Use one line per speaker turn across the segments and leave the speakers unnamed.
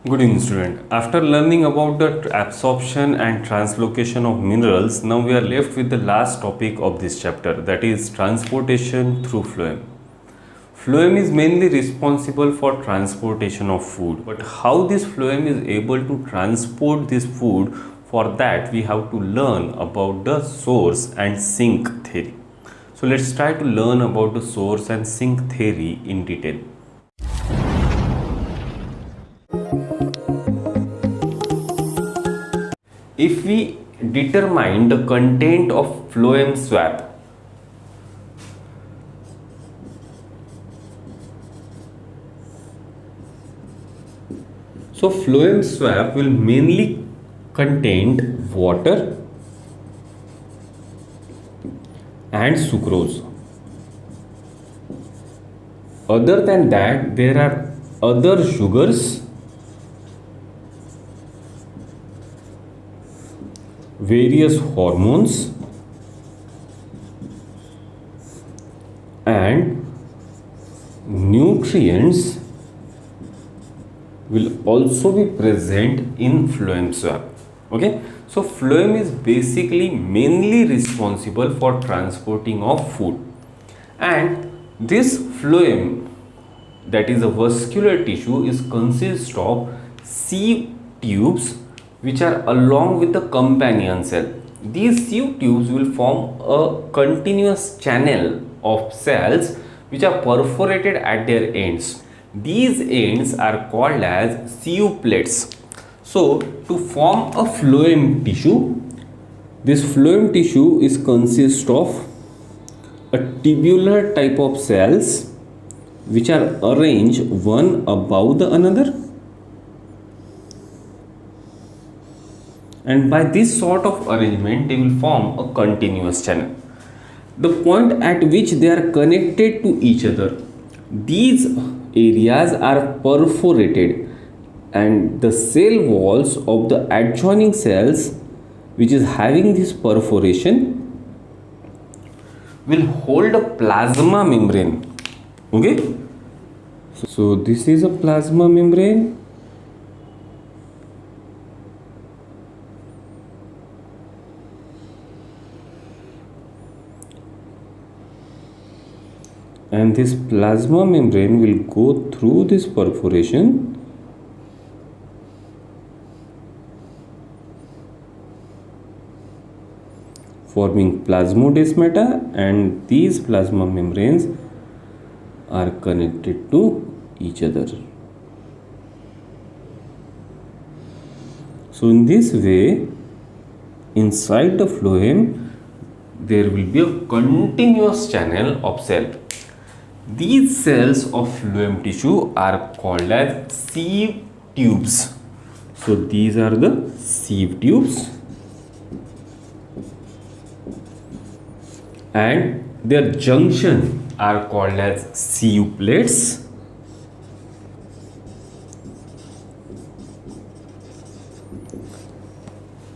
Good evening, student. After learning about the absorption and translocation of minerals, now we are left with the last topic of this chapter, that is transportation through phloem. Phloem is mainly responsible for transportation of food, but how this phloem is able to transport this food, for that we have to learn about the source and sink theory. So let's try to learn about the source and sink theory in detail. If we determine the content of phloem swab, so phloem swab will mainly contain water and sucrose. Other than that, there are other sugars, various hormones, and nutrients will also be present in phloem swab. Okay, so phloem is basically mainly responsible for transporting of food, and this phloem, that is a vascular tissue, is consist of sieve tubes which are along with the companion cell. These sieve tubes will form a continuous channel of cells which are perforated at their ends. These ends are called as sieve plates. So to form a phloem tissue, this phloem tissue is consist of a tubular type of cells which are arranged one above the another, and by this sort of arrangement they will form a continuous channel. The point at which they are connected to each other, these areas are perforated, and the cell walls of the adjoining cells which is having this perforation will hold a plasma membrane. Okay, so this is a plasma membrane, and this plasma membrane will go through this perforation forming plasmodesmata, and these plasma membranes are connected to each other. So in this way, inside the phloem there will be a continuous channel of cells. These cells of phloem tissue are called as sieve tubes. So these are the sieve tubes, and their junction are called as sieve plates.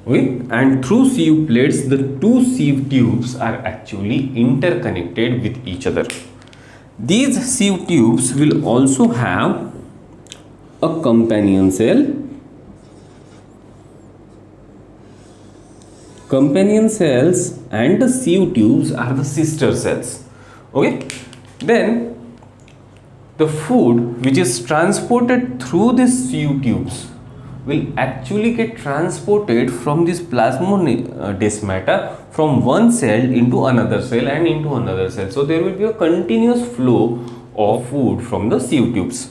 Okay, and through sieve plates the two sieve tubes are actually interconnected with each other. These sieve tubes will also have a companion cell. Companion cells and the sieve tubes are the sister cells. Okay, then the food which is transported through these sieve tubes will actually get transported from this plasmodesmata from one cell into another cell and into another cell. So there will be a continuous flow of food from the sieve tubes.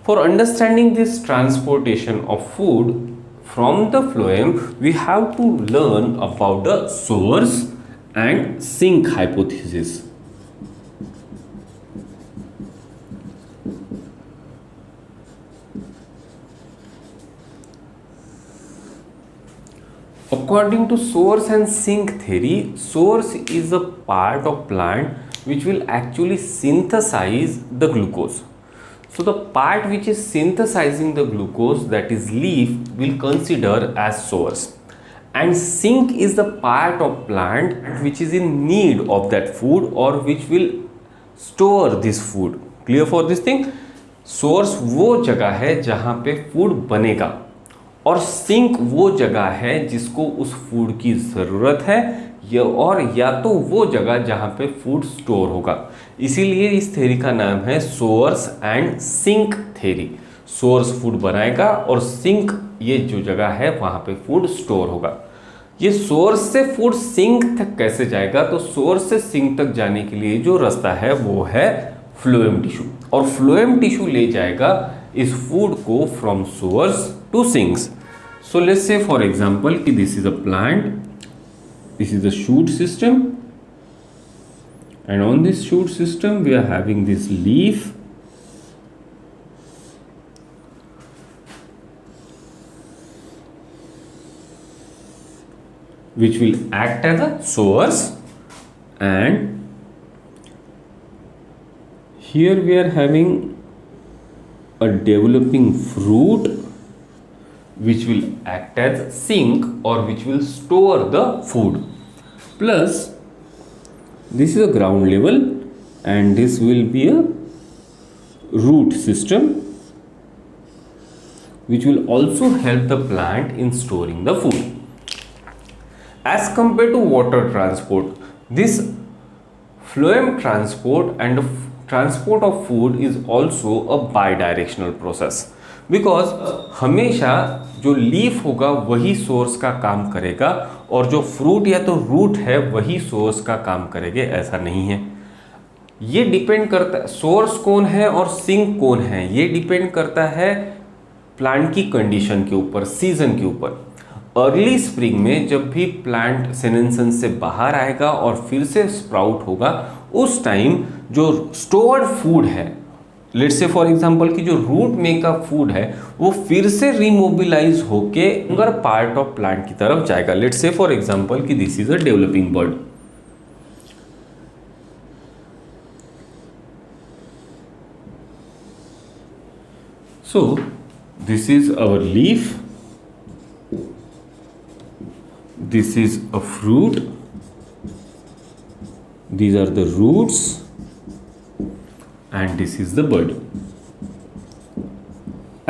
For understanding this transportation of food from the phloem, we have to learn about the source and sink hypothesis. According to source and sink theory, source is a part of plant which will actually synthesize the glucose. So the part which is synthesizing the glucose, that is leaf, will consider as source, and sink is the part of plant which is in need of that food or which will store this food. Clear for this thing? Source वो जगह है जहाँ पे food बनेगा और sink वो जगह है जिसको उस फूड की ज़रूरत है, या तो वो जगह जहाँ पे फूड स्टोर होगा। इसीलिए इस थ्योरी का नाम है source and sink theory. Source food बनाएगा और सिंक ये जो जगह है वहाँ पे फूड स्टोर होगा। ये सोर्स से फूड सिंक तक कैसे जाएगा? तो सोर्स से सिंक तक जाने के लिए जो रास्ता है वो है फ्लोएम टिश्यू, और फ्लोएम टिश्यू ले जाएगा इस फूड को from source to sinks. So let's say for example कि this is a plant, this is the shoot system, and on this shoot system we are having this leaf, which will act as a source, and here we are having a developing fruit which will act as sink or which will store the food, plus this is a ground level and this will be a root system which will also help the plant in storing the food. As compared to water transport, this phloem transport and transport of food is also a bidirectional process, because हमेशा जो leaf होगा वही source का काम करेगा और जो fruit या तो रूट है वही सोर्स का काम करेगा, ऐसा नहीं है। ये डिपेंड करता है सोर्स कौन है और सिंक कौन है, ये डिपेंड करता है प्लांट की कंडीशन के ऊपर, सीजन के ऊपर। अर्ली स्प्रिंग में जब भी प्लांट सेनेंसन से बाहर आएगा और फिर से स्प्राउट होगा, उस टाइम जो स्टोर्ड फूड है, लेट्स से फॉर एग्जांपल कि जो रूट में का फूड है वो फिर से रिमोबिलाइज होके अगर पार्ट ऑफ प्लांट की तरफ जाएगा। लेट्स से फॉर एग्जांपल कि this is a developing bird, so this is our leaf, this is a fruit, these are the roots, and this is the bud.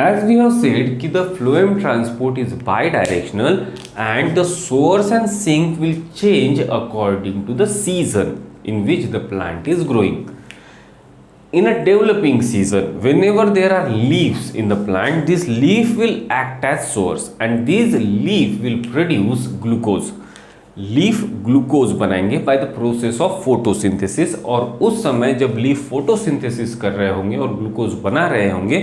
As we have said कि the phloem transport is bidirectional and the source and sink will change according to the season in which the plant is growing. In a developing season, whenever there are leaves in the plant, this leaf will act as source and these leaf will produce glucose. Leaf glucose बनाएंगे by the process of photosynthesis, और उस समय जब leaf photosynthesis कर रहे होंगे और glucose बना रहे होंगे,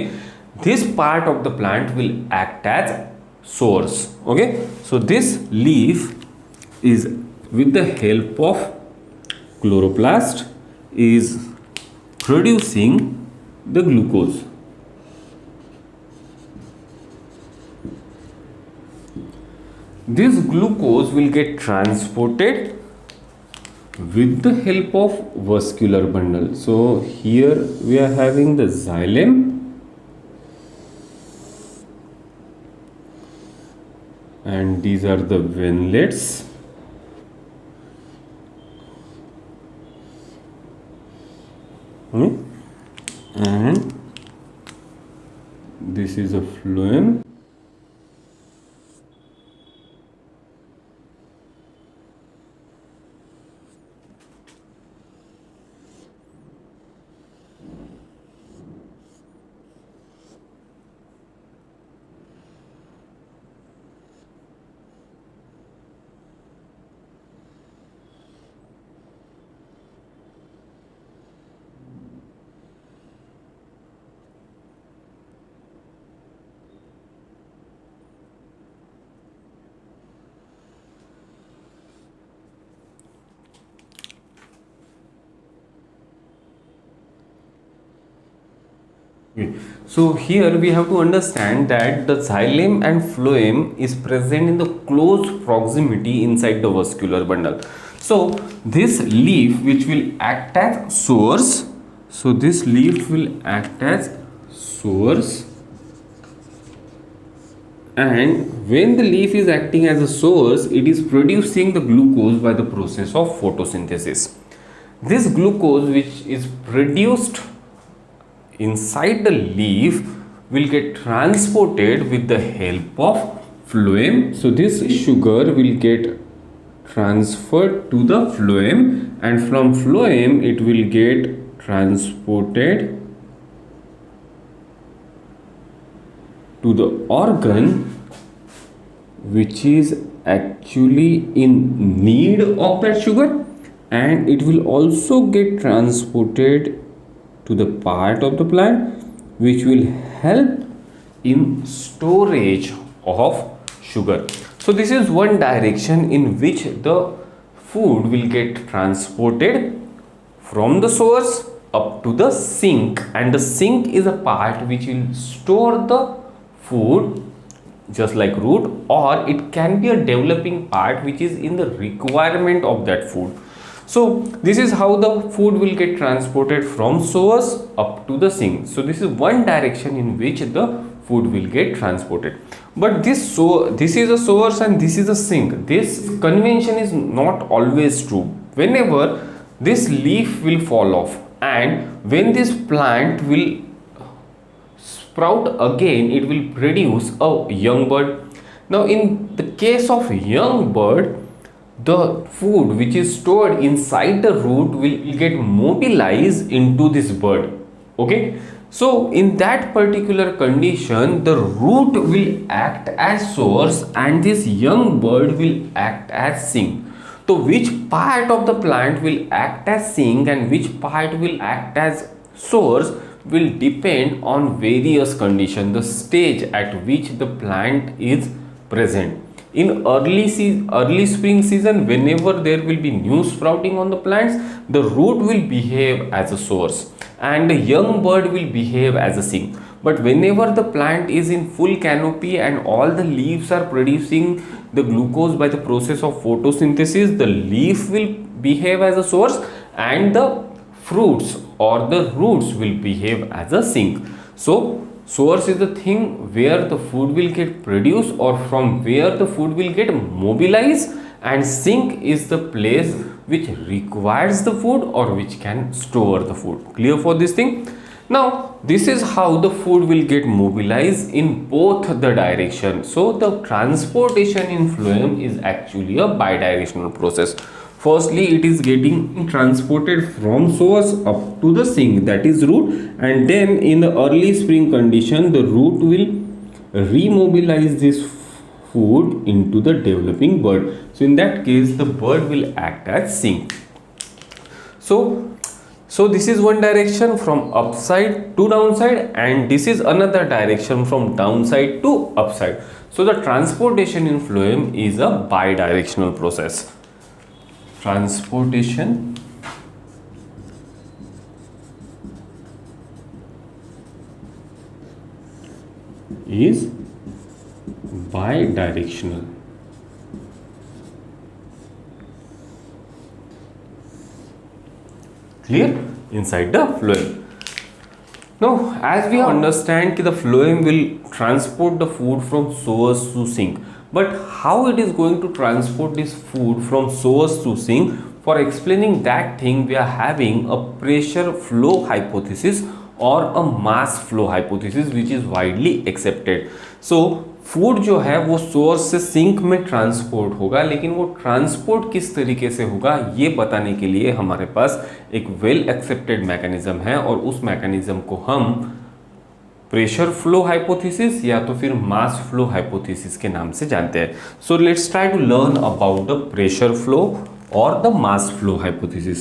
this part of the plant will act as source. Okay, so this leaf is with the help of chloroplast is producing the glucose. This glucose will get transported with the help of vascular bundle. So here we are having the xylem, and these are the ventlets. And this is a phloem. So here we have to understand that the xylem and phloem is present in the close proximity inside the vascular bundle. So this leaf which will act as source, so this leaf will act as source, and when the leaf is acting as a source, it is producing the glucose by the process of photosynthesis. This glucose which is produced inside the leaf will get transported with the help of phloem. So this sugar will get transferred to the phloem, and from phloem it will get transported to the organ which is actually in need of that sugar, and it will also get transported to the part of the plant which will help in storage of sugar. So this is one direction in which the food will get transported from the source up to the sink, and the sink is a part which will store the food just like root, or it can be a developing part which is in the requirement of that food. So this is how the food will get transported from source up to the sink. So this is one direction in which the food will get transported. But this is a source and this is a sink. This convention is not always true. Whenever this leaf will fall off, and when this plant will sprout again, it will produce a young bird. Now in the case of young bird, the food which is stored inside the root will get mobilized into this bird. Okay, so in that particular condition, the root will act as source and this young bird will act as sink. So which part of the plant will act as sink and which part will act as source will depend on various conditions, the stage at which the plant is present. In early spring season, whenever there will be new sprouting on the plants, the root will behave as a source and the young bird will behave as a sink. But whenever the plant is in full canopy and all the leaves are producing the glucose by the process of photosynthesis, the leaf will behave as a source and the fruits or the roots will behave as a sink. So source is the thing where the food will get produced or from where the food will get mobilized, and sink is the place which requires the food or which can store the food. Clear for this thing? Now this is how the food will get mobilized in both the direction. So the transportation in phloem is actually a bidirectional process. Firstly, it is getting transported from source up to the sink, that is root, and then in the early spring condition, the root will remobilize this food into the developing bird. So in that case, the bird will act as sink. So this is one direction from upside to downside, and this is another direction from downside to upside. So the transportation in phloem is a bidirectional process. Transportation is bidirectional. Clear? Inside the phloem. Now, as we understand that the phloem will transport the food from source to sink, but how it is going to transport this food from source to sink? For explaining that thing, we are having a pressure flow hypothesis और a mass flow hypothesis which is widely accepted. So food जो है वो source से sink में transport होगा, लेकिन वो transport किस तरीके से होगा ये बताने के लिए हमारे पास एक वेल एक्सेप्टेड मैकेनिज्म है, और उस मैकेनिज्म को हम प्रेशर फ्लो हाइपोथेसिस या तो फिर मास फ्लो हाइपोथेसिस के नाम से जानते हैं. So let's try to learn about the pressure flow और द मास फ्लो हाइपोथेसिस.